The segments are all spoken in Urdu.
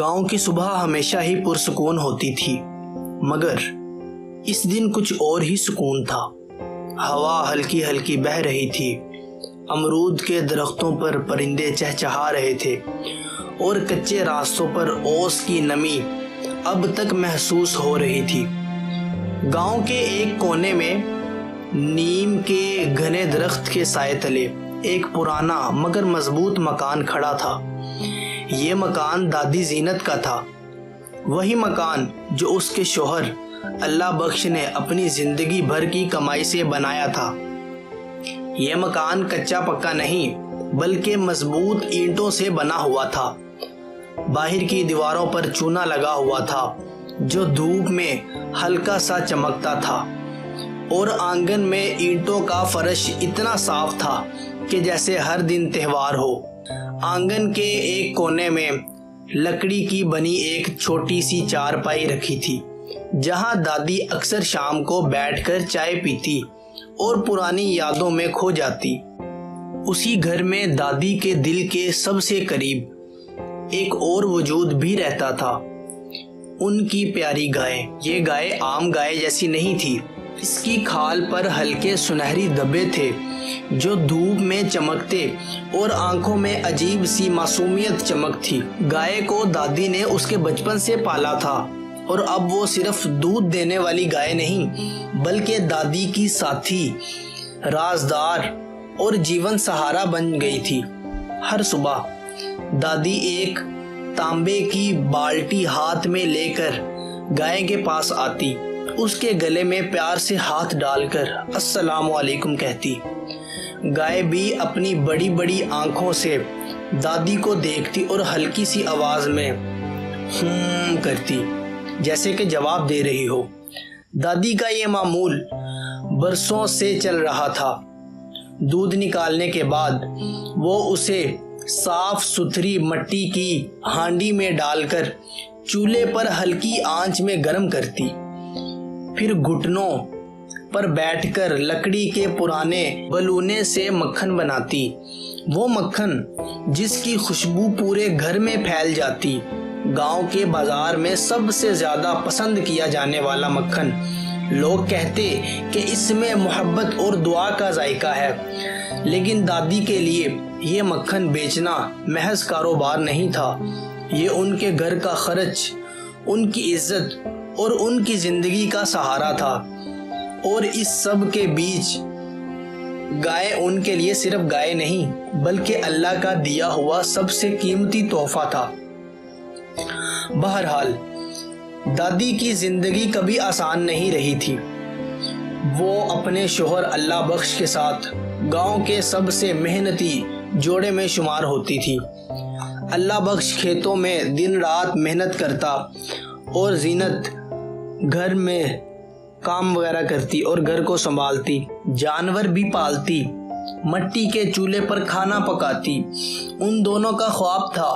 گاؤں کی صبح ہمیشہ ہی پرسکون ہوتی تھی، مگر اس دن کچھ اور ہی سکون تھا۔ ہوا ہلکی ہلکی بہہ رہی تھی، امرود کے درختوں پر پرندے چہچہا رہے تھے اور کچے راستوں پر اوس کی نمی اب تک محسوس ہو رہی تھی۔ گاؤں کے ایک کونے میں نیم کے گھنے درخت کے سائے تلے ایک پرانا مگر مضبوط مکان کھڑا تھا۔ یہ مکان دادی زینت کا تھا، وہی مکان جو اس کے شوہر اللہ بخش نے اپنی زندگی بھر کی کمائی سے بنایا تھا۔ یہ مکان کچا پکا نہیں بلکہ مضبوط اینٹوں سے بنا ہوا تھا۔ باہر کی دیواروں پر چونا لگا ہوا تھا جو دھوپ میں ہلکا سا چمکتا تھا، اور آنگن میں اینٹوں کا فرش اتنا صاف تھا کہ جیسے ہر دن تہوار ہو۔ آنگن کے ایک کونے میں لکڑی کی بنی ایک چھوٹی سی چارپائی رکھی تھی، جہاں دادی اکثر شام کو بیٹھ کر چائے پیتی اور پرانی یادوں میں کھو جاتی۔ اسی گھر میں دادی کے دل کے سب سے قریب ایک اور وجود بھی رہتا تھا، ان کی پیاری گائے۔ یہ گائے عام گائے جیسی نہیں تھی، اس کی کھال پر ہلکے سنہری دھبے تھے جو دھوپ میں چمکتے اور آنکھوں میں عجیب سی معصومیت چمک تھی۔ گائے کو دادی نے اس کے بچپن سے پالا تھا، اور اب وہ صرف دودھ دینے والی گائے نہیں بلکہ دادی کی ساتھی، رازدار اور جیون سہارا بن گئی تھی۔ ہر صبح دادی ایک تانبے کی بالٹی ہاتھ میں لے کر گائے کے پاس آتی، اس کے گلے میں پیار سے ہاتھ ڈال کر السلام علیکم کہتی۔ گائے بھی اپنی بڑی بڑی آنکھوں سے دادی کو دیکھتی اور ہلکی سی آواز میں کرتی، جیسے کہ جواب دے رہی ہو۔ دادی کا یہ معمول برسوں سے چل رہا تھا۔ دودھ نکالنے کے بعد وہ اسے صاف ستھری مٹی کی ہانڈی میں ڈال کر چولہے پر ہلکی آنچ میں گرم کرتی، پھر گھٹنوں پر بیٹھ کر لکڑی کے پرانے بلونے سے مکھن بناتی۔ وہ مکھن جس کی خوشبو پورے گھر میں پھیل جاتی، گاؤں کے بازار میں سب سے زیادہ پسند کیا جانے والا مکھن۔ لوگ کہتے کہ اس میں محبت اور دعا کا ذائقہ ہے، لیکن دادی کے لیے یہ مکھن بیچنا محض کاروبار نہیں تھا، یہ ان کے گھر کا خرچ، ان کی عزت اور ان کی زندگی کا سہارا تھا۔ اور اس سب کے بیچ گائے ان کے لیے صرف گائے نہیں بلکہ اللہ کا دیا ہوا سب سے قیمتی تحفہ تھا۔ بہرحال دادی کی زندگی کبھی آسان نہیں رہی تھی۔ وہ اپنے شوہر اللہ بخش کے ساتھ گاؤں کے سب سے محنتی جوڑے میں شمار ہوتی تھی۔ اللہ بخش کھیتوں میں دن رات محنت کرتا اور زینت گھر میں کام وغیرہ کرتی اور گھر کو سنبھالتی، جانور بھی پالتی، مٹی کے چولہے پر کھانا پکاتی۔ ان دونوں کا خواب تھا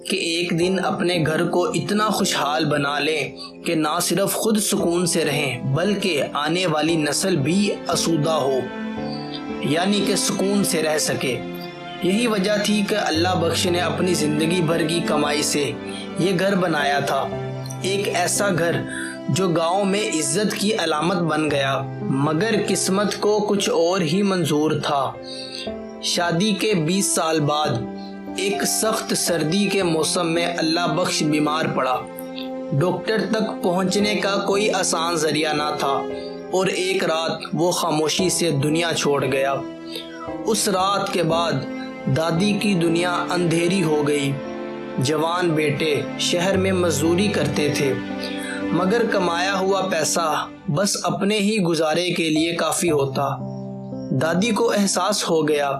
کہ ایک دن اپنے گھر کو اتنا خوشحال بنا لیں کہ نہ صرف خود سکون سے رہیں بلکہ آنے والی نسل بھی آسودہ ہو، یعنی کہ سکون سے رہ سکے۔ یہی وجہ تھی کہ اللہ بخش نے اپنی زندگی بھر کی کمائی سے یہ گھر بنایا تھا، ایک ایسا گھر جو گاؤں میں عزت کی علامت بن گیا۔ مگر قسمت کو کچھ اور ہی منظور تھا۔ شادی کے 20 سال بعد ایک سخت سردی کے موسم میں اللہ بخش بیمار پڑا۔ ڈاکٹر تک پہنچنے کا کوئی آسان ذریعہ نہ تھا، اور ایک رات وہ خاموشی سے دنیا چھوڑ گیا۔ اس رات کے بعد دادی کی دنیا اندھیری ہو گئی۔ جوان بیٹے شہر میں مزدوری کرتے تھے، مگر کمایا ہوا پیسہ بس اپنے ہی گزارے کے لیے کافی ہوتا۔ دادی کو احساس ہو گیا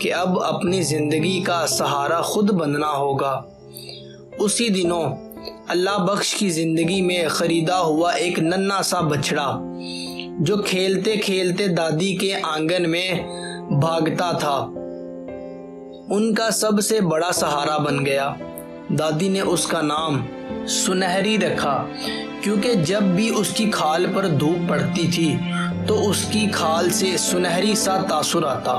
کہ اب اپنی زندگی کا سہارا خود بننا ہوگا۔ اسی دنوں اللہ بخش کی زندگی میں خریدا ہوا ایک ننھا سا بچڑا جو کھیلتے کھیلتے دادی کے آنگن میں بھاگتا تھا، ان کا سب سے بڑا سہارا بن گیا۔ دادی نے اس کا نام سنہری رکھا، کیونکہ جب بھی اس کی کھال پر دھوپ پڑتی تھی تو اس کی کھال سے سنہری سا تاثر آتا۔